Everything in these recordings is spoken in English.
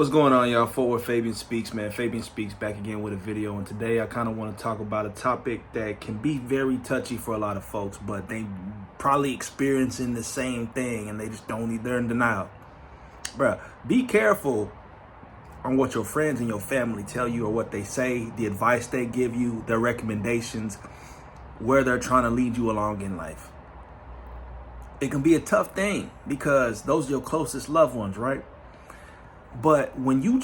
What's going on, y'all? Forward Fabian Speaks, man. Fabian Speaks back again with a video, and today I kind of want to talk about a topic that can be very touchy for a lot of folks, but they probably experiencing the same thing and they just they're in denial. Bruh, be careful on what your friends and your family tell you or what they say, the advice they give you, their recommendations, where they're trying to lead you along in life. It can be a tough thing because those are your closest loved ones, right? But when you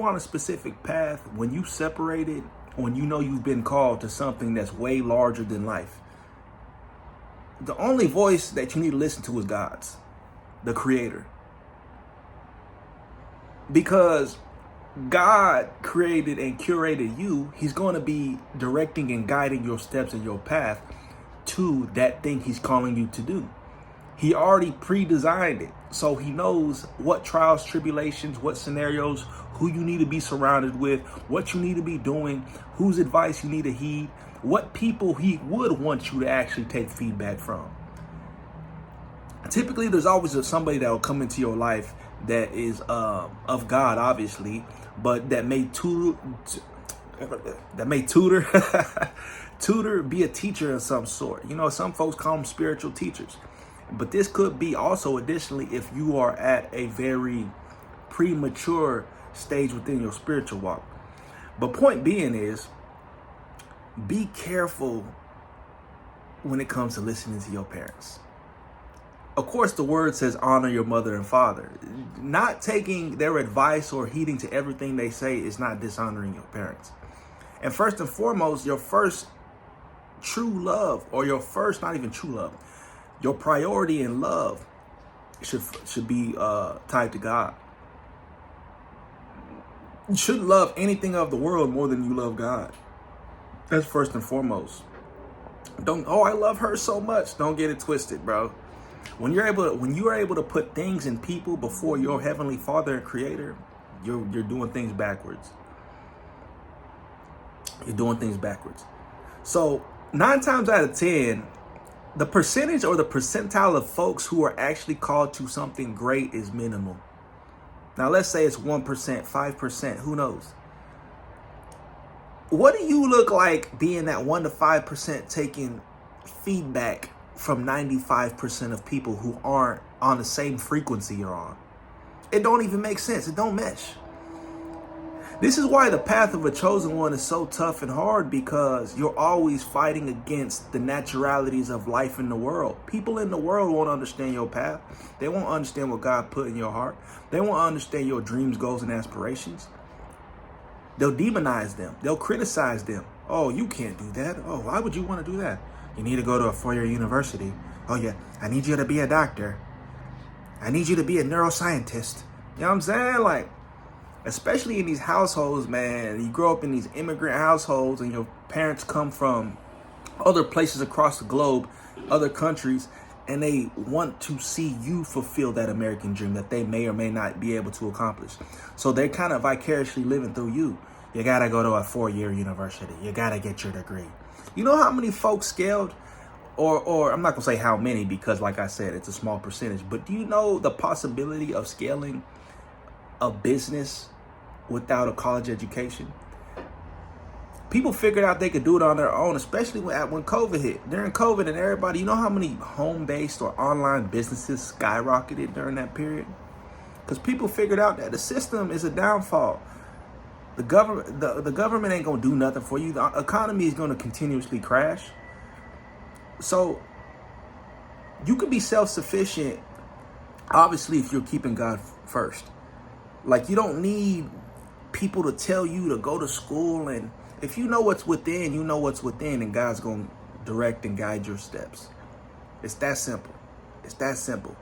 on a specific path, when you separated, when you know you've been called to something that's way larger than life, the only voice that you need to listen to is God's, the Creator. Because God created and curated you, He's going to be directing and guiding your steps and your path to that thing He's calling you to do. He already pre-designed it. So He knows what trials, tribulations, what scenarios, who you need to be surrounded with, what you need to be doing, whose advice you need to heed, what people He would want you to actually take feedback from. Typically, there's always somebody that will come into your life that is of God, obviously, but that may tutor, be a teacher of some sort. You know, some folks call them spiritual teachers. But this could be also additionally if you are at a very premature stage within your spiritual walk. But point being is, be careful when it comes to listening to your parents. Of course, the word says honor your mother and father. Not taking their advice or heeding to everything they say is not dishonoring your parents. And first and foremost, your first true love, or your first, not even true love, your priority in love should be tied to God. You shouldn't love anything of the world more than you love God. That's first and foremost. I love her so much. Don't get it twisted, bro. When you are able to put things and people before your heavenly Father and Creator, you're doing things backwards. You're doing things backwards. So 9 times out of 10, the percentage or the percentile of folks who are actually called to something great is minimal. Now, let's say it's 1%, 5%, who knows? What do you look like being that 1 to 5% taking feedback from 95% of people who aren't on the same frequency you're on? It don't even make sense. It don't mesh. This is why the path of a chosen one is so tough and hard, because you're always fighting against the naturalities of life in the world. People in the world won't understand your path. They won't understand what God put in your heart. They won't understand your dreams, goals, and aspirations. They'll demonize them. They'll criticize them. Oh, you can't do that. Oh, why would you want to do that? You need to go to a 4-year university. Oh, yeah, I need you to be a doctor. I need you to be a neuroscientist. You know what I'm saying? Like, especially in these households, man, you grow up in these immigrant households and your parents come from other places across the globe, other countries, and they want to see you fulfill that American dream that they may or may not be able to accomplish. So they're kind of vicariously living through you. You got to go to a 4-year university. You got to get your degree. You know how many folks scaled? Or I'm not going to say how many, because like I said, it's a small percentage. But do you know the possibility of scaling a business without a college education? People figured out they could do it on their own, especially when COVID hit. During COVID and everybody, you know how many home-based or online businesses skyrocketed during that period? Because people figured out that the system is a downfall. The government ain't going to do nothing for you. The economy is going to continuously crash. So you could be self-sufficient, obviously, if you're keeping God first. Like, you don't need people to tell you to go to school. And if you know what's within, you know what's within, and God's going to direct and guide your steps. It's that simple. It's that simple.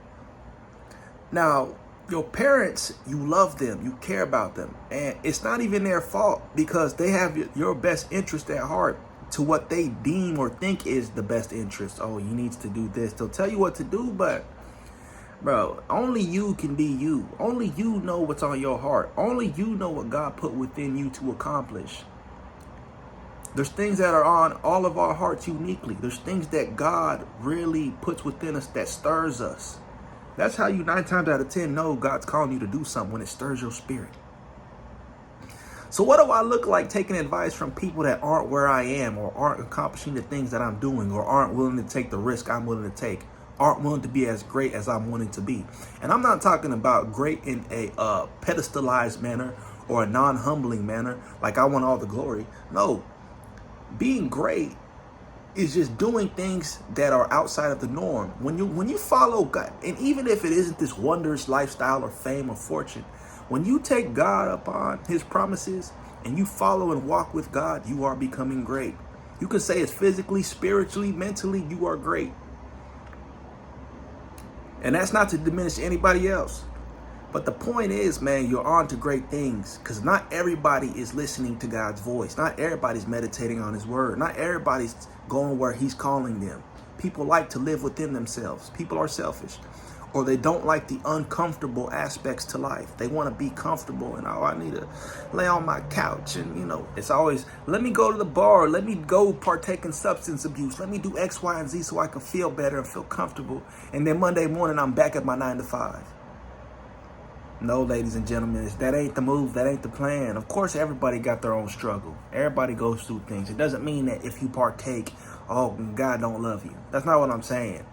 Now, your parents, you love them, you care about them, and it's not even their fault, because they have your best interest at heart to what they deem or think is the best interest. Oh, you need to do this. They'll tell you what to do, but bro, only you can be you. Only you know what's on your heart. Only you know what God put within you to accomplish. There's things that are on all of our hearts uniquely. There's things that God really puts within us that stirs us. That's how you 9 times out of 10 know God's calling you to do something, when it stirs your spirit. So what do I look like taking advice from people that aren't where I am, or aren't accomplishing the things that I'm doing, or aren't willing to take the risk I'm willing to take, aren't willing to be as great as I'm wanting to be? And I'm not talking about great in a pedestalized manner or a non-humbling manner, like I want all the glory. No, being great is just doing things that are outside of the norm. When you follow God, and even if it isn't this wondrous lifestyle or fame or fortune, when you take God upon his promises and you follow and walk with God, you are becoming great. You can say it's physically, spiritually, mentally, you are great. And that's not to diminish anybody else. But the point is, man, you're on to great things, because not everybody is listening to God's voice. Not everybody's meditating on his word. Not everybody's going where he's calling them. People like to live within themselves. People are selfish, or they don't like the uncomfortable aspects to life. They want to be comfortable, and I need to lay on my couch, and it's always, let me go to the bar, let me go partake in substance abuse, let me do X, Y, and Z so I can feel better and feel comfortable, and then Monday morning I'm back at my 9 to 5. No, ladies and gentlemen, that ain't the move. That ain't the plan. Of course, everybody got their own struggle. Everybody goes through things. It doesn't mean that if you partake, oh, God don't love you. That's not what I'm saying.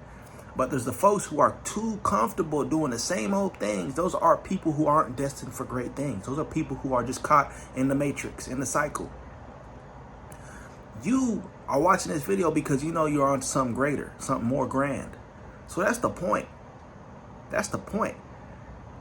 But there's the folks who are too comfortable doing the same old things. Those are people who aren't destined for great things. Those are people who are just caught in the matrix, in the cycle. You are watching this video because you know you're on something greater, something more grand. So that's the point. That's the point.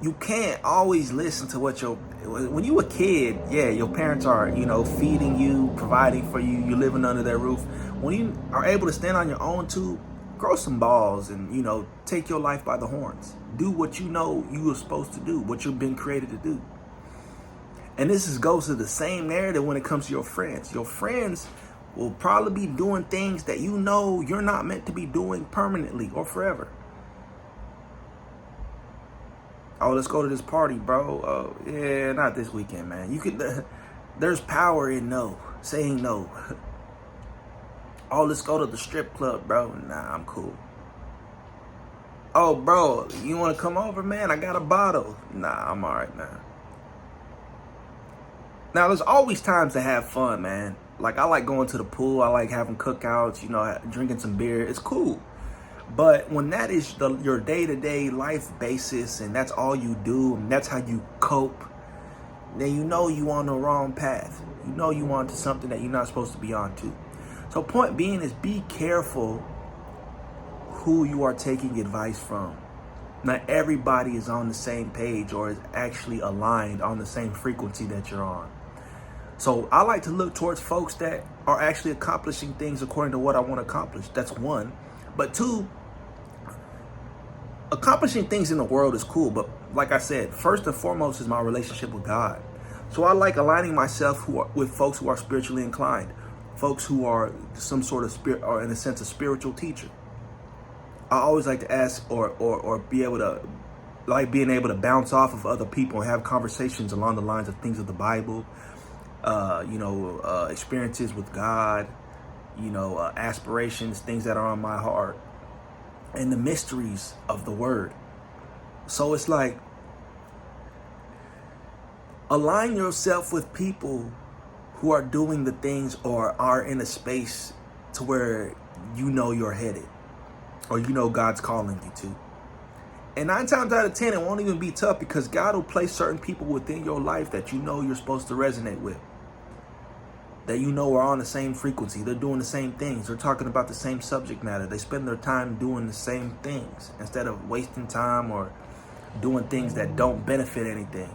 You can't always listen to when you a kid, yeah, your parents are, feeding you, providing for you, you're living under their roof. When you are able to stand on your own too, grow some balls and, take your life by the horns. Do what you know you are supposed to do, what you've been created to do. And this goes to the same narrative when it comes to your friends. Your friends will probably be doing things that you're not meant to be doing permanently or forever. Oh, let's go to this party, bro. Oh, yeah, not this weekend, man. There's power in no, saying no. Oh, let's go to the strip club, bro. Nah, I'm cool. Oh, bro, you want to come over, man? I got a bottle. Nah, I'm all right now. Now, there's always times to have fun, man. Like, I like going to the pool. I like having cookouts, drinking some beer. It's cool. But when that is your day-to-day life basis, and that's all you do, and that's how you cope, then you on the wrong path. You on to something that you're not supposed to be on to. So point being is, be careful who you are taking advice from. Not everybody is on the same page or is actually aligned on the same frequency that you're on. So I like to look towards folks that are actually accomplishing things according to what I want to accomplish. That's one. But two, accomplishing things in the world is cool, but like I said, first and foremost is my relationship with God. So I like aligning myself with folks who are spiritually inclined, folks who are some sort of spirit, or in a sense, a spiritual teacher. I always like to ask or be able to, like being able to bounce off of other people and have conversations along the lines of things of the Bible, experiences with God, aspirations, things that are on my heart, and the mysteries of the word. So it's like, align yourself with people who are doing the things or are in a space to where you're headed, or God's calling you to. And 9 times out of 10, it won't even be tough, because God will place certain people within your life that you're supposed to resonate with, that are on the same frequency. They're doing the same things. They're talking about the same subject matter. They spend their time doing the same things instead of wasting time or doing things that don't benefit anything.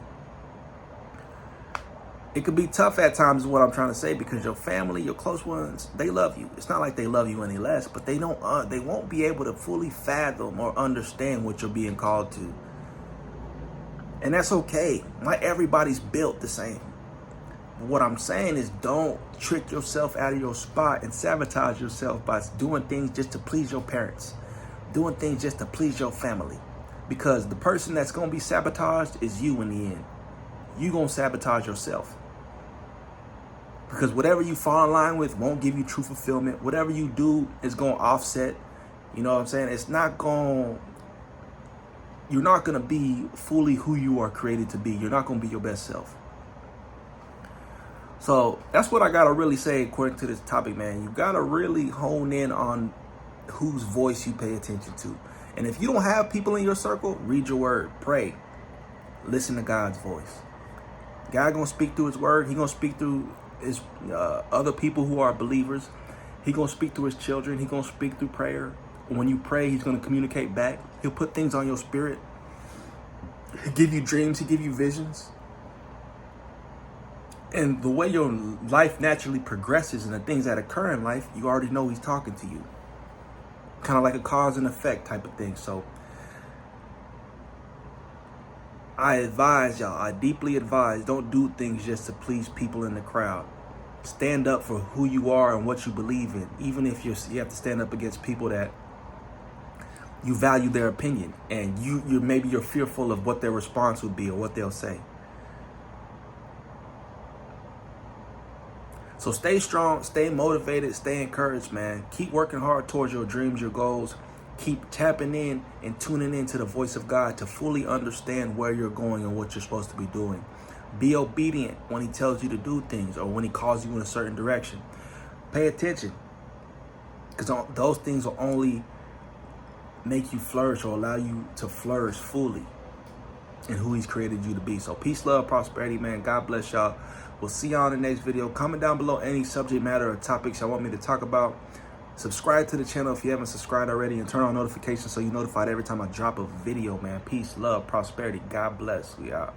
It could be tough at times, is what I'm trying to say, because your family, your close ones, they love you. It's not like they love you any less, but they won't be able to fully fathom or understand what you're being called to. And that's okay. Not everybody's built the same. What I'm saying is, don't trick yourself out of your spot and sabotage yourself by doing things just to please your parents, doing things just to please your family, because the person that's going to be sabotaged is you in the end. You're going to sabotage yourself, because whatever you fall in line with won't give you true fulfillment. Whatever you do is going to offset. You know what I'm saying? It's not going you're not going to be fully who you are created to be. You're not going to be your best self. So that's what I got to really say according to this topic, man. You got to really hone in on whose voice you pay attention to. And if you don't have people in your circle, read your word, pray, listen to God's voice. God going to speak through his word. He going to speak through his other people who are believers. He going to speak through his children. He going to speak through prayer. When you pray, he's going to communicate back. He'll put things on your spirit. He'll give you dreams. He'll give you visions. And the way your life naturally progresses and the things that occur in life, you already know he's talking to you. Kind of like a cause and effect type of thing. So I advise y'all, I deeply advise, don't do things just to please people in the crowd. Stand up for who you are and what you believe in, even if you have to stand up against people that you value their opinion, and maybe you're fearful of what their response would be or what they'll say. So stay strong, stay motivated, stay encouraged, man. Keep working hard towards your dreams, your goals. Keep tapping in and tuning into the voice of God to fully understand where you're going and what you're supposed to be doing. Be obedient when he tells you to do things or when he calls you in a certain direction. Pay attention, because those things will only make you flourish or allow you to flourish fully in who he's created you to be. So peace, love, prosperity, man. God bless y'all. We'll see y'all in the next video. Comment down below any subject matter or topics y'all want me to talk about. Subscribe to the channel if you haven't subscribed already, and turn on notifications so you're notified every time I drop a video, man. Peace, love, prosperity. God bless. We out.